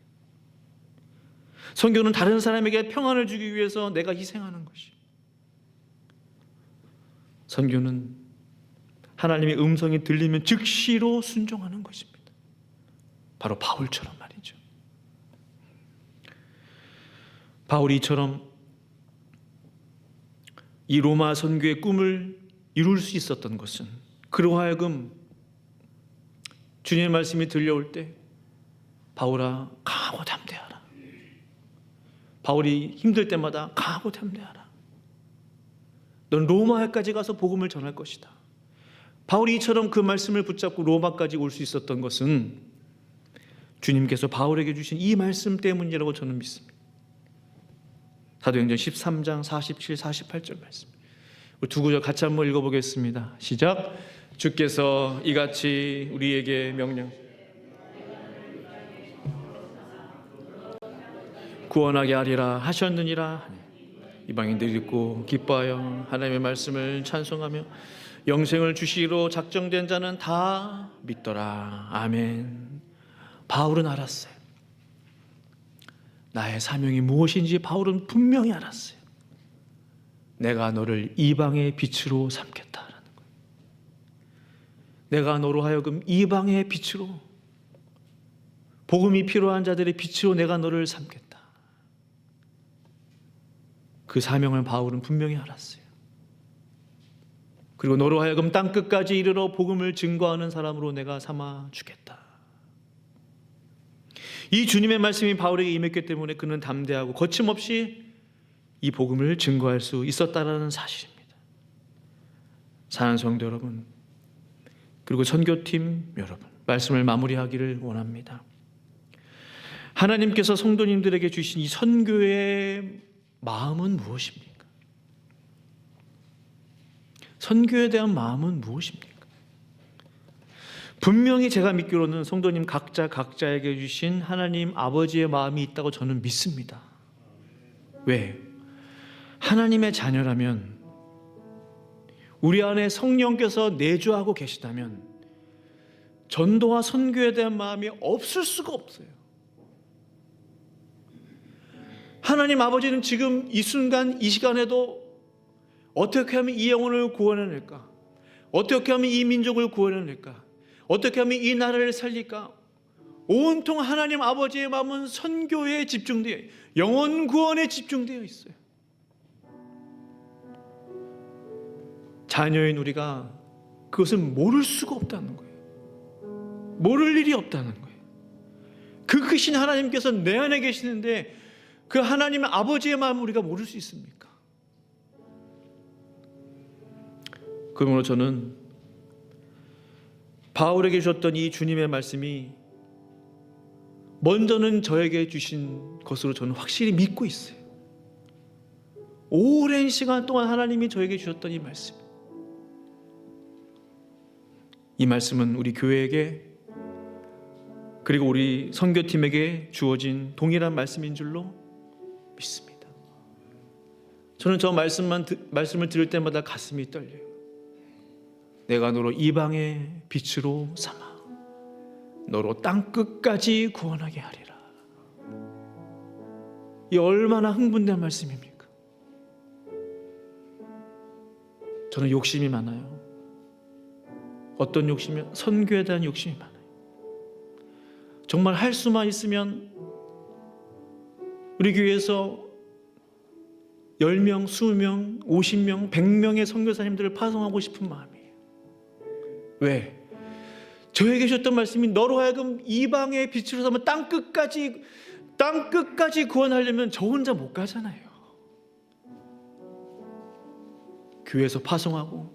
선교는 다른 사람에게 평안을 주기 위해서 내가 희생하는 것이에요. 선교는 하나님의 음성이 들리면 즉시로 순종하는 것입니다. 바로 바울처럼 말이죠. 바울이 이처럼 이 로마 선교의 꿈을 이룰 수 있었던 것은, 그로 하여금 주님의 말씀이 들려올 때 바울아 강하고 담대하라. 바울이 힘들 때마다 강하고 담대하라. 넌 로마까지 가서 복음을 전할 것이다. 바울이 이처럼 그 말씀을 붙잡고 로마까지 올 수 있었던 것은 주님께서 바울에게 주신 이 말씀 때문이라고 저는 믿습니다. 사도행전 13장 47, 48절 말씀. 우리 두 구절 같이 한번 읽어보겠습니다. 시작. 주께서 이같이 우리에게 명령 구원하게 하리라 하셨느니라. 이방인들이 듣고 기뻐하여 하나님의 말씀을 찬송하며 영생을 주시기로 작정된 자는 다 믿더라. 아멘. 바울은 알았어요. 나의 사명이 무엇인지 바울은 분명히 알았어요. 내가 너를 이방의 빛으로 삼겠다라는 거예요. 내가 너로 하여금 이방의 빛으로, 복음이 필요한 자들의 빛으로 내가 너를 삼겠다. 그 사명을 바울은 분명히 알았어요. 그리고 너로 하여금 땅끝까지 이르러 복음을 증거하는 사람으로 내가 삼아 주겠다. 이 주님의 말씀이 바울에게 임했기 때문에 그는 담대하고 거침없이 이 복음을 증거할 수 있었다라는 사실입니다. 사랑하는 성도 여러분, 그리고 선교팀 여러분, 말씀을 마무리하기를 원합니다. 하나님께서 성도님들에게 주신 이 선교의 마음은 무엇입니까? 선교에 대한 마음은 무엇입니까? 분명히 제가 믿기로는 성도님 각자에게 주신 하나님 아버지의 마음이 있다고 저는 믿습니다. 왜? 하나님의 자녀라면, 우리 안에 성령께서 내주하고 계시다면 전도와 선교에 대한 마음이 없을 수가 없어요. 하나님 아버지는 지금 이 순간 이 시간에도 어떻게 하면 이 영혼을 구원해낼까? 어떻게 하면 이 민족을 구원해낼까? 어떻게 하면 이 나라를 살릴까? 온통 하나님 아버지의 마음은 선교에 집중되어, 영혼 구원에 집중되어 있어요. 자녀인 우리가 그것을 모를 수가 없다는 거예요. 모를 일이 없다는 거예요. 그 크신 하나님께서 내 안에 계시는데 그 하나님의 아버지의 마음을 우리가 모를 수 있습니까? 그러므로 저는 바울에게 주셨던 이 주님의 말씀이 먼저는 저에게 주신 것으로 저는 확실히 믿고 있어요. 오랜 시간 동안 하나님이 저에게 주셨던 이 말씀, 이 말씀은 우리 교회에게 그리고 우리 선교팀에게 주어진 동일한 말씀인 줄로 믿습니다. 저는 저 말씀을 들을 때마다 가슴이 떨려요. 내가 너로 이방의 빛으로 삼아 너로 땅끝까지 구원하게 하리라. 이 얼마나 흥분된 말씀입니까? 저는 욕심이 많아요. 어떤 욕심이요? 선교에 대한 욕심이 많아요. 정말 할 수만 있으면 우리 교회에서 10명, 20명, 50명, 100명의 선교사님들을 파송하고 싶은 마음이에요. 왜? 저에게 주셨던 말씀이 너로 하여금 이방의 빛으로 삼아 땅끝까지 구원하려면 저 혼자 못 가잖아요. 교회에서 파송하고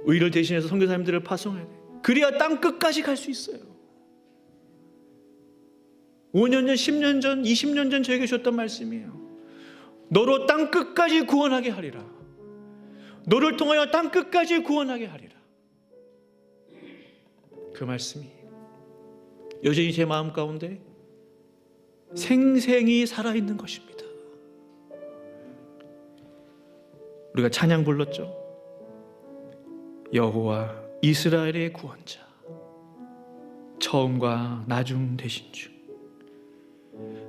의를 대신해서 선교사님들을 파송해야 돼요. 그래야 땅끝까지 갈 수 있어요. 5년 전, 10년 전, 20년 전 저에게 주셨던 말씀이에요. 너로 땅끝까지 구원하게 하리라. 너를 통하여 땅끝까지 구원하게 하리라. 그 말씀이 여전히 제 마음 가운데 생생히 살아있는 것입니다. 우리가 찬양 불렀죠. 여호와 이스라엘의 구원자, 처음과 나중 되신 주,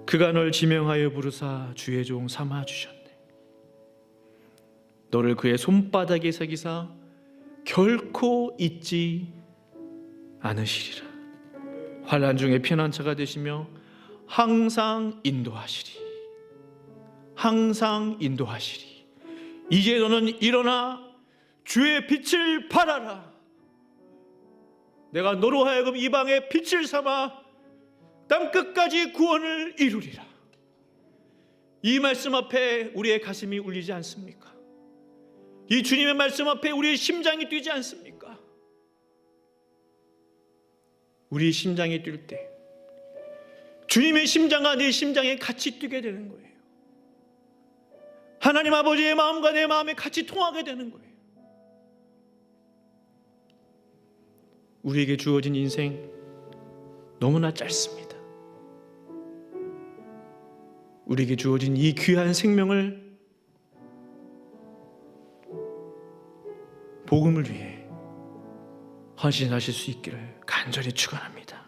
그가 널 지명하여 부르사 주의 종 삼아 주셨네. 너를 그의 손바닥에 새기사 결코 잊지 않으시리라. 환난 중에 피난처가 되시며 항상 인도하시리. 항상 인도하시리. 이제 너는 일어나 주의 빛을 발하라. 내가 너로 하여금 이방의 빛을 삼아 땅끝까지 구원을 이루리라. 이 말씀 앞에 우리의 가슴이 울리지 않습니까? 이 주님의 말씀 앞에 우리의 심장이 뛰지 않습니까? 우리 심장이 뛸 때 주님의 심장과 내 심장이 같이 뛰게 되는 거예요. 하나님 아버지의 마음과 내 마음이 같이 통하게 되는 거예요. 우리에게 주어진 인생 너무나 짧습니다. 우리에게 주어진 이 귀한 생명을 복음을 위해 헌신하실 수 있기를 간절히 축원합니다.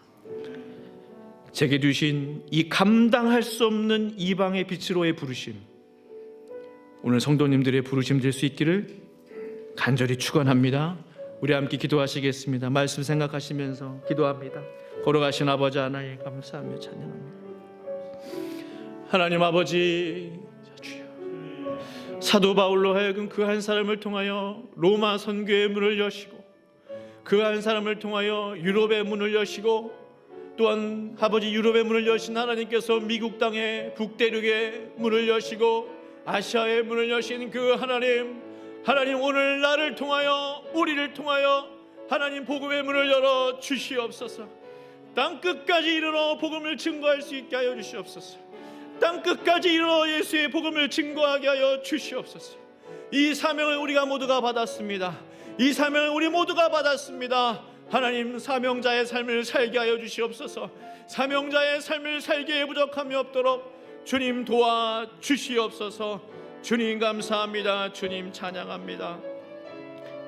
제게 주신 이 감당할 수 없는 이방의 빛으로의 부르심, 오늘 성도님들의 부르심 될 수 있기를 간절히 축원합니다. 우리 함께 기도하시겠습니다. 말씀 생각하시면서 기도합니다. 걸어가신 아버지 하나님 감사하며 찬양합니다. 하나님 아버지, 주여, 사도 바울로 하여금 그 한 사람을 통하여 로마 선교의 문을 여시고 그 한 사람을 통하여 유럽의 문을 여시고 또한 아버지 유럽의 문을 여신 하나님께서 미국 땅의 북대륙의 문을 여시고 아시아의 문을 여신 그 하나님, 하나님 오늘 나를 통하여 우리를 통하여 하나님 복음의 문을 열어 주시옵소서. 땅 끝까지 이르러 복음을 증거할 수 있게 하여 주시옵소서. 땅 끝까지 이르러 예수의 복음을 증거하게 하여 주시옵소서. 이 사명을 우리가 모두가 받았습니다. 이 사명을 우리 모두가 받았습니다. 하나님, 사명자의 삶을 살게 하여 주시옵소서. 사명자의 삶을 살기에 부족함이 없도록 주님 도와 주시옵소서. 주님 감사합니다. 주님 찬양합니다.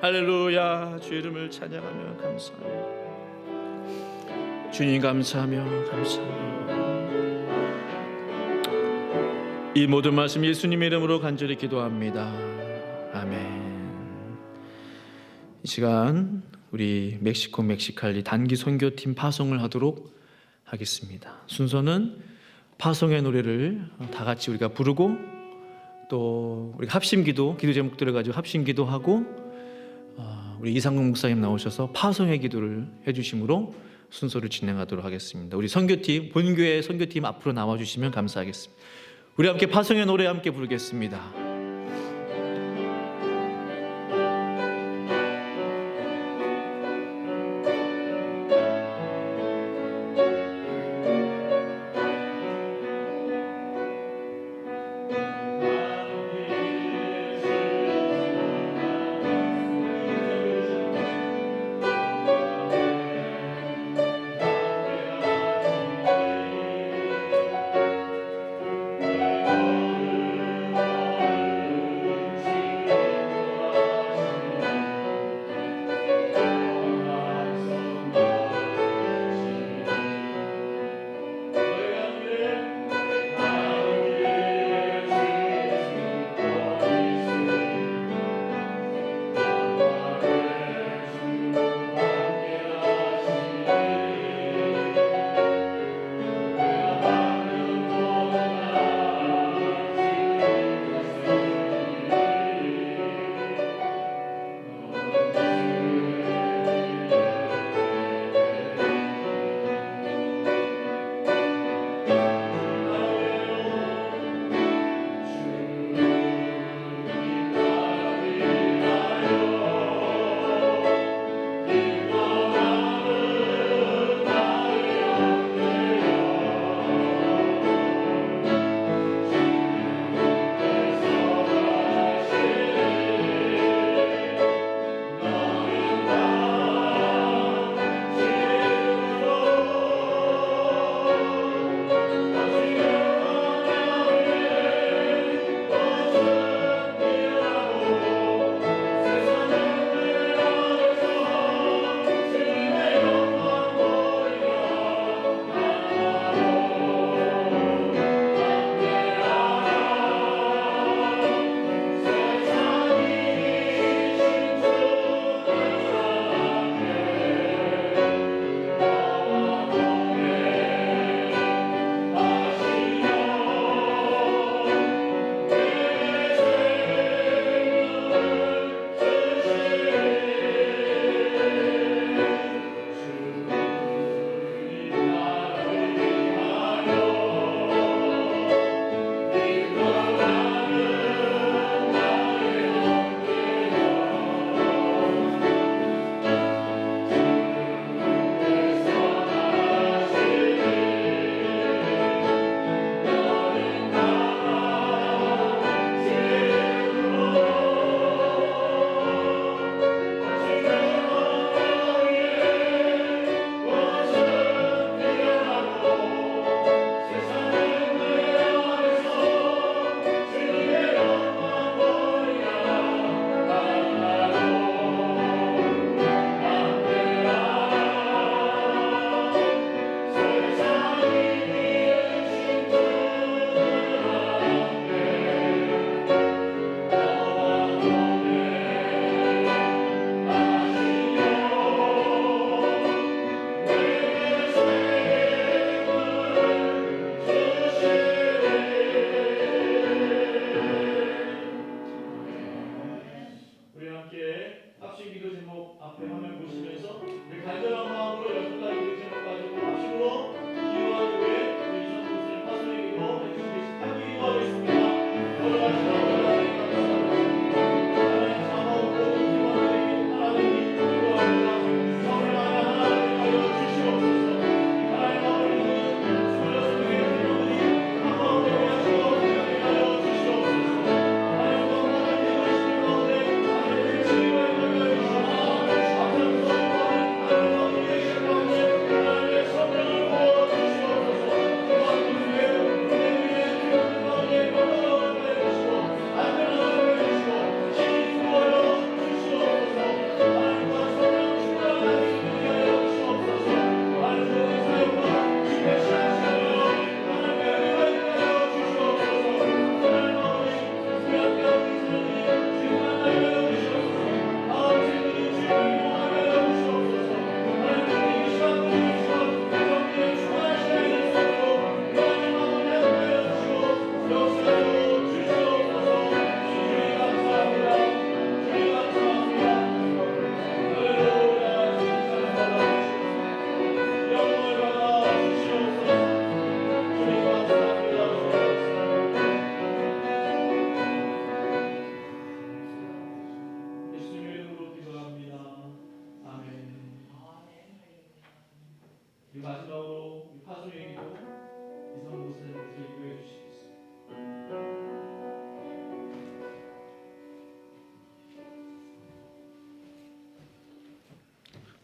할렐루야. 주 이름을 찬양하며 감사합니다. 주님 감사하며 감사합니다. 이 모든 말씀 예수님의 이름으로 간절히 기도합니다. 아멘. 이 시간 우리 멕시코 멕시칼리 단기 선교팀 파송을 하도록 하겠습니다. 순서는 파송의 노래를 다 같이 우리가 부르고 또 우리 합심기도 기도 제목들을 가지고 합심기도하고 우리 이상국 목사님 나오셔서 파송의 기도를 해주심으로 순서를 진행하도록 하겠습니다. 우리 선교팀 본교회 선교팀 앞으로 나와주시면 감사하겠습니다. 우리 함께 파송의 노래 함께 부르겠습니다.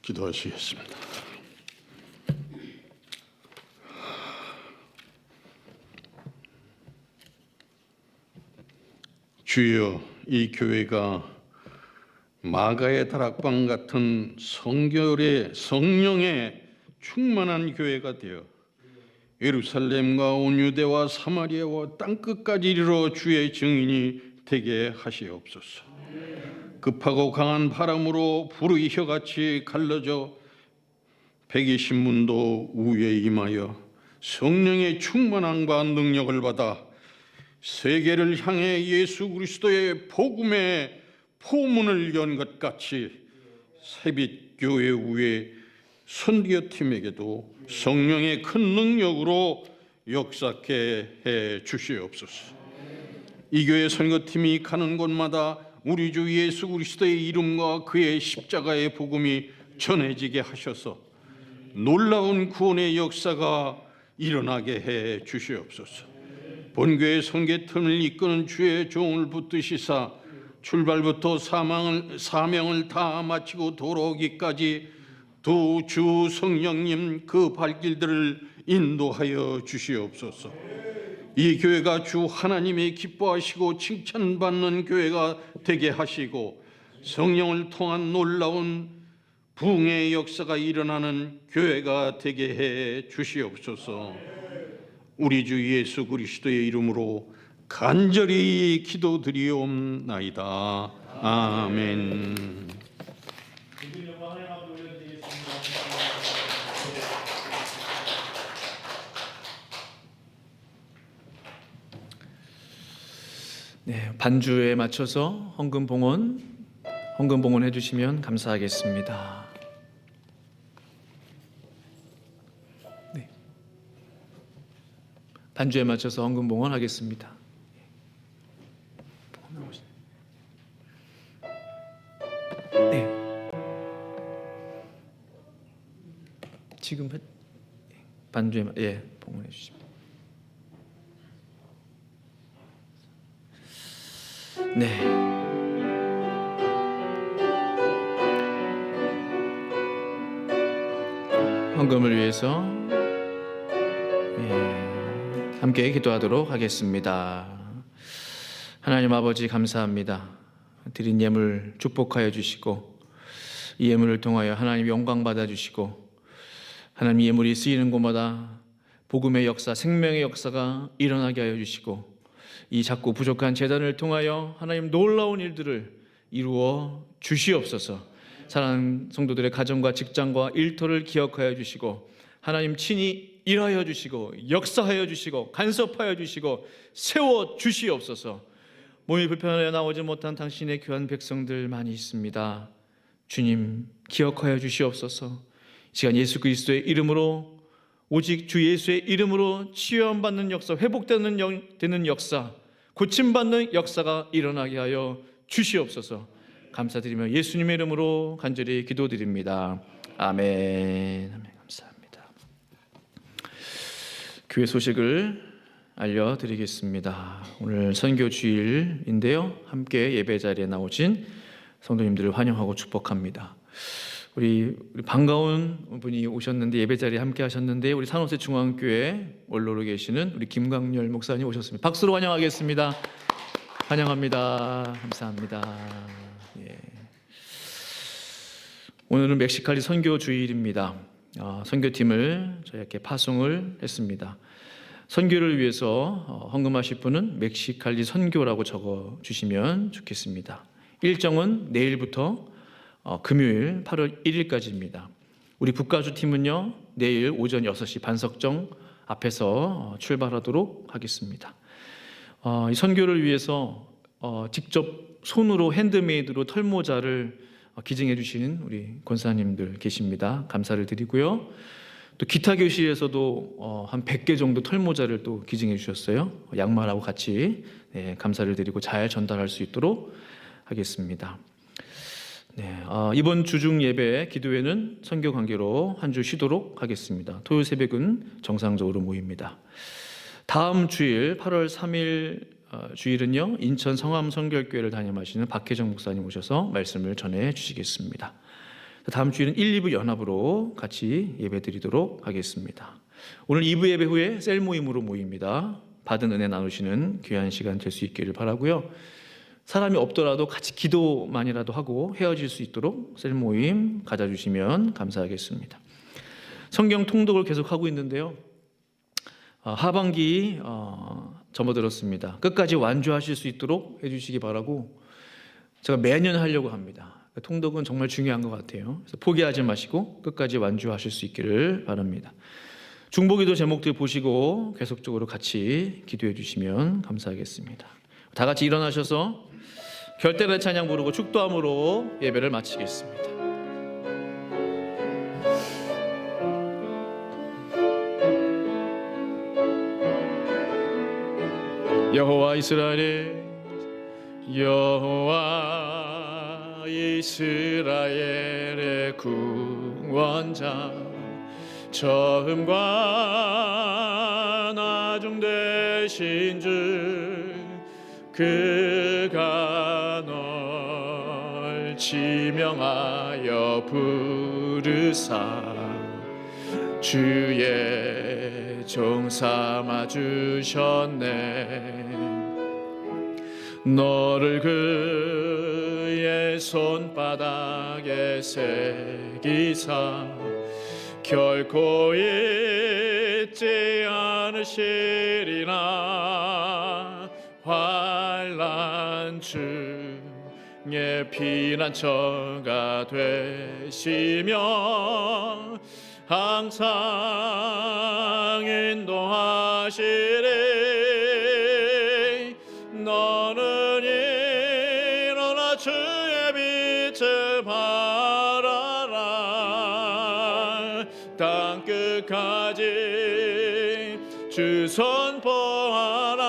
기도하시겠습니다. 주여, 이 교회가 마가의 다락방 같은 성령의 충만한 교회가 되어 예루살렘과 온 유대와 사마리아와 땅끝까지 이르러 주의 증인이 되게 하시옵소서. 급하고 강한 바람으로 불의 혀같이 갈라져 백의 신문도 우에 임하여 성령의 충만함과 능력을 받아 세계를 향해 예수 그리스도의 복음의 포문을 연 것 같이 새빛교회 위에 선교팀에게도 성령의 큰 능력으로 역사케 해 주시옵소서. 이 교회 선교팀이 가는 곳마다 우리 주 예수 그리스도의 이름과 그의 십자가의 복음이 전해지게 하셔서 놀라운 구원의 역사가 일어나게 해 주시옵소서. 본교회 선교팀을 이끄는 주의 종을 붙드시사 출발부터 사명을 다 마치고 돌아오기까지 두 주 성령님 그 발길들을 인도하여 주시옵소서. 이 교회가 주 하나님이 기뻐하시고 칭찬받는 교회가 되게 하시고 성령을 통한 놀라운 부흥의 역사가 일어나는 교회가 되게 해 주시옵소서. 우리 주 예수 그리스도의 이름으로 간절히 기도드리옵나이다. 아멘. 네, 반주에 맞춰서 헌금봉헌 해주시면 감사하겠습니다. 네, 반주에 맞춰서 헌금봉헌 하겠습니다. 네, 지금 반주에 봉헌해 주십니다. 네. 헌금을 위해서 함께 기도하도록 하겠습니다. 하나님 아버지 감사합니다. 드린 예물 축복하여 주시고 이 예물을 통하여 하나님 영광 받아 주시고 하나님 예물이 쓰이는 곳마다 복음의 역사, 생명의 역사가 일어나게 하여 주시고 이 작고 부족한 재단을 통하여 하나님 놀라운 일들을 이루어 주시옵소서. 사랑하는 성도들의 가정과 직장과 일터를 기억하여 주시고 하나님 친히 일하여 주시고 역사하여 주시고 간섭하여 주시고 세워 주시옵소서. 몸이 불편하여 나오지 못한 당신의 귀한 백성들 많이 있습니다. 주님 기억하여 주시옵소서. 이 시간 예수 그리스도의 이름으로 오직 주 예수의 이름으로 치유받는 역사, 회복되는 역사, 고침받는 역사가 일어나게 하여 주시옵소서. 감사드리며 예수님의 이름으로 간절히 기도드립니다. 아멘. 아멘. 감사합니다. 교회 소식을 알려드리겠습니다. 오늘 선교 주일인데요. 함께 예배 자리에 나오신 성도님들을 환영하고 축복합니다. 우리 반가운 분이 오셨는데 예배 자리에 함께 하셨는데 우리 산호세 중앙교회 원로로 계시는 우리 김광열 목사님 오셨습니다. 박수로 환영하겠습니다. 환영합니다. 감사합니다. 예. 오늘은 멕시칼리 선교 주일입니다. 선교팀을 저희에게 파송을 했습니다. 선교를 위해서 헌금하실 분은 멕시칼리 선교라고 적어 주시면 좋겠습니다. 일정은 내일부터 금요일 8월 1일까지입니다. 우리 북가주팀은요 내일 오전 6시 반석정 앞에서 출발하도록 하겠습니다. 이 선교를 위해서 직접 손으로 핸드메이드로 털모자를 기증해 주신 우리 권사님들 계십니다. 감사를 드리고요. 또 기타 교실에서도 한 100개 정도 털모자를 또 기증해 주셨어요. 양말하고 같이 감사를 드리고 잘 전달할 수 있도록 하겠습니다. 이번 주중 예배 기도회는 선교 관계로 한 주 쉬도록 하겠습니다. 토요일 새벽은 정상적으로 모입니다. 다음 주일 8월 3일 주일은요, 인천 성암 성결교회를 담임하시는 박혜정 목사님 오셔서 말씀을 전해 주시겠습니다. 다음 주일은 1, 2부 연합으로 같이 예배드리도록 하겠습니다. 오늘 2부 예배 후에 셀 모임으로 모입니다. 받은 은혜 나누시는 귀한 시간 될 수 있기를 바라고요. 사람이 없더라도 같이 기도만이라도 하고 헤어질 수 있도록 셀 모임 가져주시면 감사하겠습니다. 성경 통독을 계속하고 있는데요, 하반기 접어들었습니다. 끝까지 완주하실 수 있도록 해주시기 바라고, 제가 매년 하려고 합니다. 통독은 정말 중요한 것 같아요. 그래서 포기하지 마시고 끝까지 완주하실 수 있기를 바랍니다. 중보기도 제목들 보시고 계속적으로 같이 기도해 주시면 감사하겠습니다. 다 같이 일어나셔서 결대의 찬양 부르고 축도함으로 예배를 마치겠습니다. 여호와 이스라엘의 구원자, 처음과 나중 되신 주, 그가 널 지명하여 부르사 주의 종 삼아 주셨네. 너를 그의 손바닥에 새기사 결코 잊지 않으시리라. 환난 중에 피난처가 되시며 항상 인도하시리. 너는 일어나 주의 빛을 바라라. 땅끝까지 주 선포하라.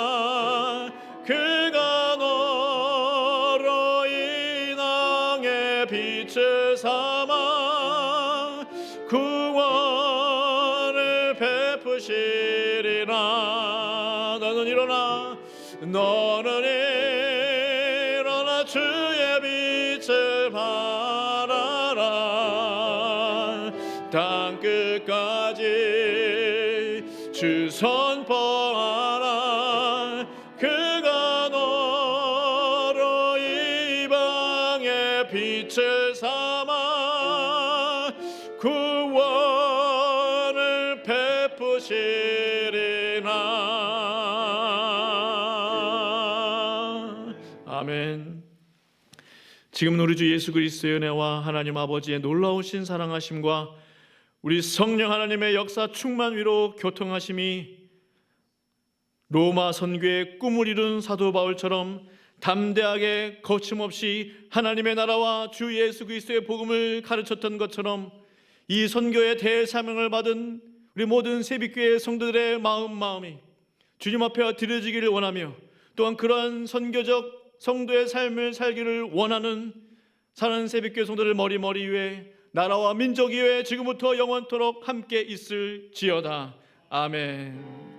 그가 너로 인왕의 빛을 삼아 구원을 베푸시리라. 너는 일어나 주의 빛을 바라라. 땅끝까지 주 선포하라. 그가 너로 이방의 빛을 삼아 구원을 베푸시리라. 아멘. 지금은 우리 주 예수 그리스도의 은혜와 하나님 아버지의 놀라우신 사랑하심과 우리 성령 하나님의 역사 충만 위로 교통하심이 로마 선교의 꿈을 이룬 사도 바울처럼 담대하게 거침없이 하나님의 나라와 주 예수 그리스도의 복음을 가르쳤던 것처럼 이 선교의 대사명을 받은 우리 모든 새빛교회 성도들의 마음이 주님 앞에 드려지기를 원하며, 또한 그러한 선교적 성도의 삶을 살기를 원하는 사는 새빛교회 성도들 머리 위에 나라와 민족 위에 지금부터 영원토록 함께 있을지어다. 아멘.